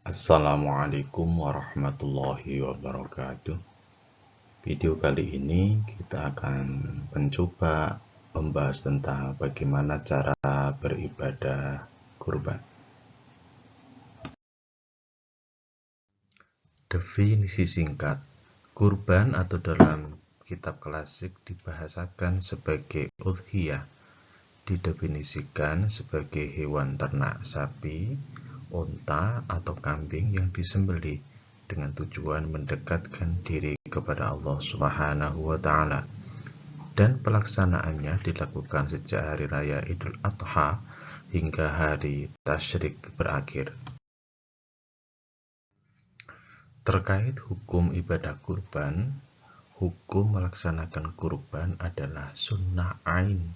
Assalamualaikum warahmatullahi wabarakatuh. Video kali ini kita akan mencoba membahas tentang bagaimana cara beribadah kurban. Definisi singkat, kurban atau dalam kitab klasik dibahasakan sebagai udhiyah, didefinisikan sebagai hewan ternak sapi, unta, atau kambing yang disembelih dengan tujuan mendekatkan diri kepada Allah Subhanahu wa Ta'ala, dan pelaksanaannya dilakukan sejak hari raya Idul Adha hingga hari tasyrik berakhir. Terkait hukum ibadah kurban, hukum melaksanakan kurban adalah sunnah ain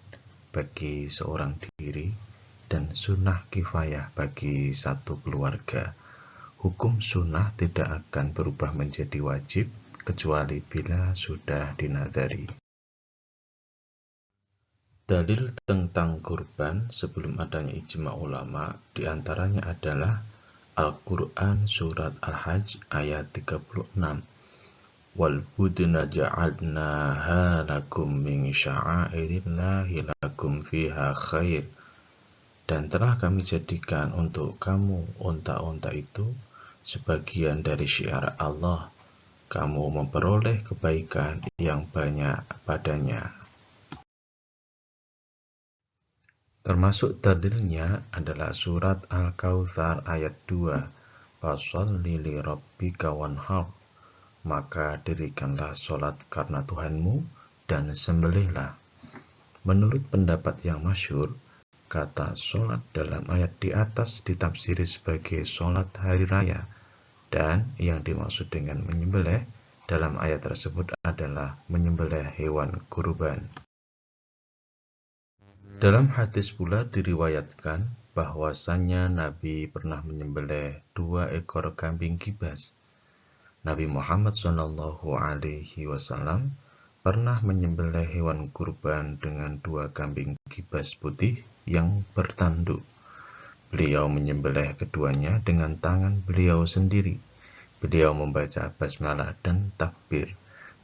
bagi seorang diri dan sunnah kifayah bagi satu keluarga. Hukum sunnah tidak akan berubah menjadi wajib kecuali bila sudah dinadari. Dalil tentang kurban sebelum adanya ijma ulama diantaranya adalah Al-Quran Surat Al-Hajj ayat 36. Wal budna ja'alnaha lakum min sya'airillahi lakum fiha khair. Dan telah kami jadikan untuk kamu unta-unta itu sebagian dari syiar Allah. Kamu memperoleh kebaikan yang banyak padanya. Termasuk dalilnya adalah surat Al-Kautsar ayat 2. Fasholli li rabbika wanhar. Maka dirikanlah sholat karena Tuhanmu dan sembelihlah. Menurut pendapat yang masyhur, kata sholat dalam ayat di atas ditafsiri sebagai sholat hari raya, dan yang dimaksud dengan menyembelih dalam ayat tersebut adalah menyembelih hewan kurban. Dalam hadis pula diriwayatkan bahwasannya Nabi pernah menyembelih 2 ekor kambing kibas. Nabi Muhammad SAW pernah menyembelih hewan kurban dengan 2 kambing kibas putih yang bertanduk. Beliau menyembelih keduanya dengan tangan beliau sendiri. Beliau membaca basmalah dan takbir,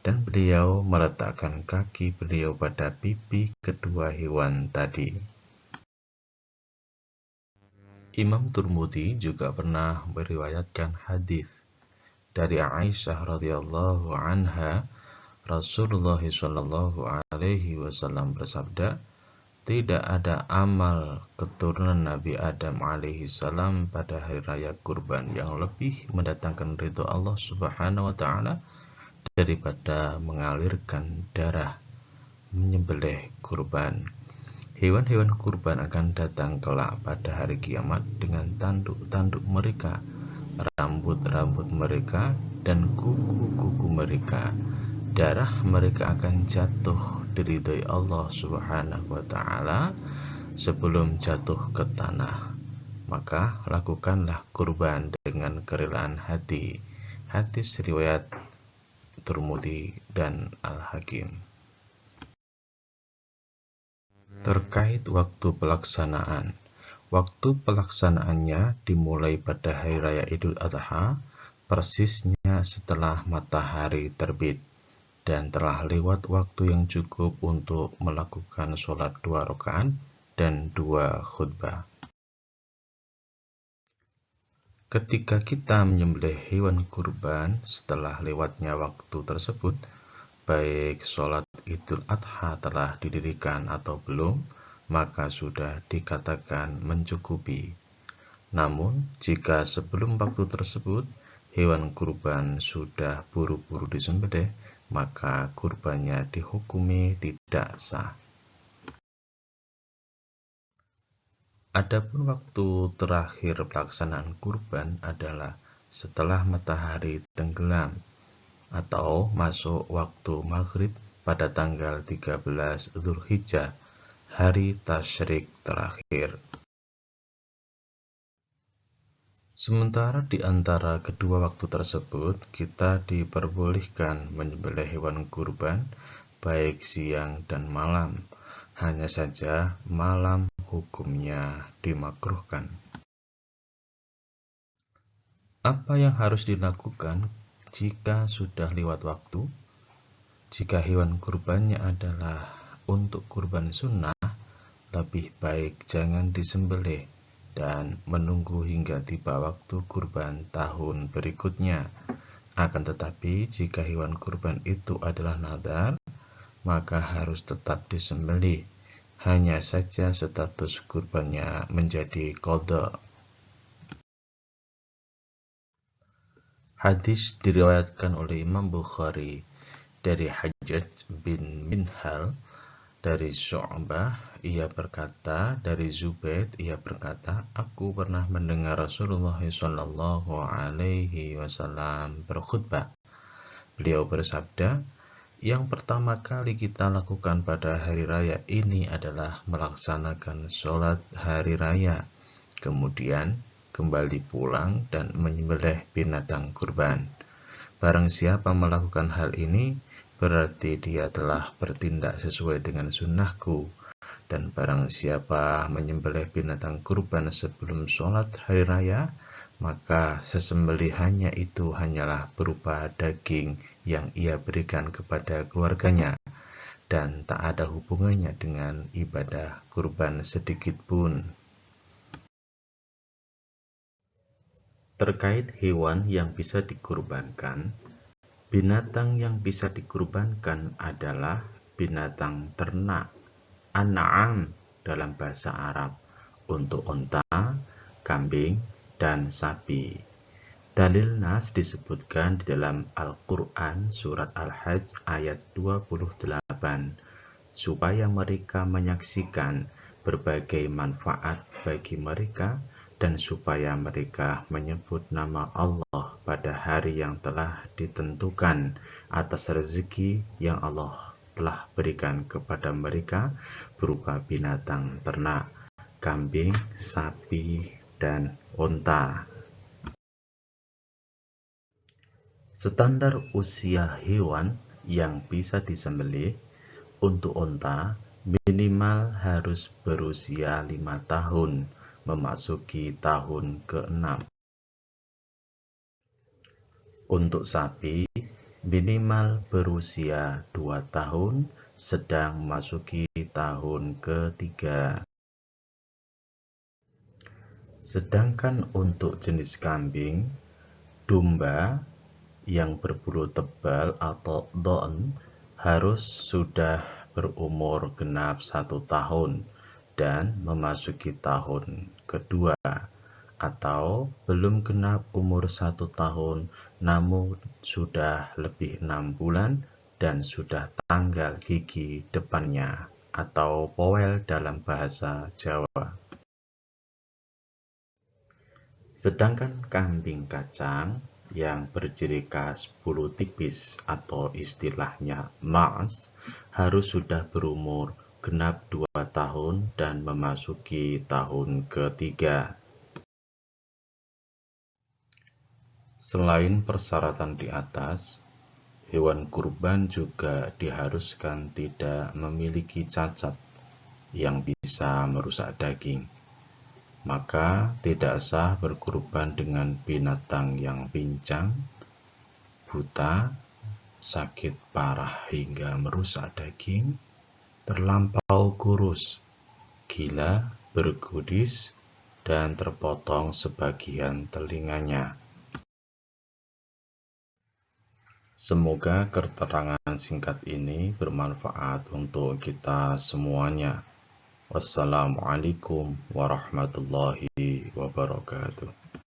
dan beliau meletakkan kaki beliau pada pipi kedua hewan tadi. Imam Turmudi juga pernah meriwayatkan hadis dari Aisyah radhiyallahu anha. Rasulullah shallallahu alaihi wasallam bersabda, tidak ada amal keturunan Nabi Adam alaihi salam pada hari raya kurban yang lebih mendatangkan ridho Allah Subhanahu wa Ta'ala daripada mengalirkan darah menyembelih kurban. Hewan-hewan kurban akan datang kelak pada hari kiamat dengan tanduk-tanduk mereka, rambut-rambut mereka, dan kuku-kuku mereka. Darah mereka akan jatuh diridhoi Allah Subhanahu wa Ta'ala sebelum jatuh ke tanah. Maka lakukanlah kurban dengan kerelaan hati. Hadis riwayat Turmudi dan Al-Hakim. Terkait waktu pelaksanaan, waktu pelaksanaannya dimulai pada hari raya Idul Adha, persisnya setelah matahari terbit, dan telah lewat waktu yang cukup untuk melakukan sholat 2 rakaat dan 2 khutbah. Ketika kita menyembelih hewan kurban setelah lewatnya waktu tersebut, baik sholat Idul Adha telah didirikan atau belum, maka sudah dikatakan mencukupi. Namun, jika sebelum waktu tersebut hewan kurban sudah buru-buru disembelih, maka kurbannya dihukumi tidak sah. Adapun waktu terakhir pelaksanaan kurban adalah setelah matahari tenggelam atau masuk waktu maghrib pada tanggal 13 Dzulhijjah, hari tasyrik terakhir. Sementara di antara kedua waktu tersebut, kita diperbolehkan menyembelih hewan kurban baik siang dan malam. Hanya saja malam hukumnya dimakruhkan. Apa yang harus dilakukan jika sudah lewat waktu? Jika hewan kurbannya adalah untuk kurban sunnah, lebih baik jangan disembelih dan menunggu hingga tiba waktu kurban tahun berikutnya. Akan tetapi, jika hewan kurban itu adalah nadar, maka harus tetap disembelih. Hanya saja status kurbannya menjadi qadha. Hadis diriwayatkan oleh Imam Bukhari dari Hajjaj bin Minhal, dari Syu'bah, ia berkata, dari Zubaid, ia berkata, aku pernah mendengar Rasulullah Shallallahu Alaihi Wasallam berkhutbah. Beliau bersabda, yang pertama kali kita lakukan pada hari raya ini adalah melaksanakan sholat hari raya, kemudian kembali pulang dan menyembelih binatang kurban. Barang siapa melakukan hal ini, berarti dia telah bertindak sesuai dengan sunnahku. Dan barang siapa menyembelih binatang kurban sebelum sholat hari raya, maka sesembelihannya itu hanyalah berupa daging yang ia berikan kepada keluarganya, dan tak ada hubungannya dengan ibadah kurban sedikit pun. Terkait hewan yang bisa dikurbankan, binatang yang bisa dikurbankan adalah binatang ternak, an'am dalam bahasa Arab, untuk onta, kambing, dan sapi. Dalil nas disebutkan di dalam Al-Quran surat Al-Hajj ayat 28, supaya mereka menyaksikan berbagai manfaat bagi mereka, dan supaya mereka menyebut nama Allah pada hari yang telah ditentukan atas rezeki yang Allah telah berikan kepada mereka berupa binatang ternak, kambing, sapi, dan unta. Standar usia hewan yang bisa disembelih untuk unta minimal harus berusia 5 tahun, memasuki tahun ke-6. Untuk sapi, minimal berusia 2 tahun, sedang memasuki tahun ke-3. Sedangkan untuk jenis kambing, domba yang berbulu tebal atau dha'n harus sudah berumur genap 1 tahun dan memasuki tahun kedua, atau belum genap umur 1 tahun namun sudah lebih 6 bulan dan sudah tanggal gigi depannya, atau powel dalam bahasa Jawa. Sedangkan kambing kacang yang berciri khas bulu tipis atau istilahnya ma'as harus sudah berumur genap 2 tahun dan memasuki tahun ke-3. Selain persyaratan di atas, hewan kurban juga diharuskan tidak memiliki cacat yang bisa merusak daging. Maka tidak sah berkurban dengan binatang yang pincang, buta, sakit parah hingga merusak daging, terlampau kurus, gila, bergudis, dan terpotong sebagian telinganya. Semoga keterangan singkat ini bermanfaat untuk kita semuanya. Wassalamualaikum warahmatullahi wabarakatuh.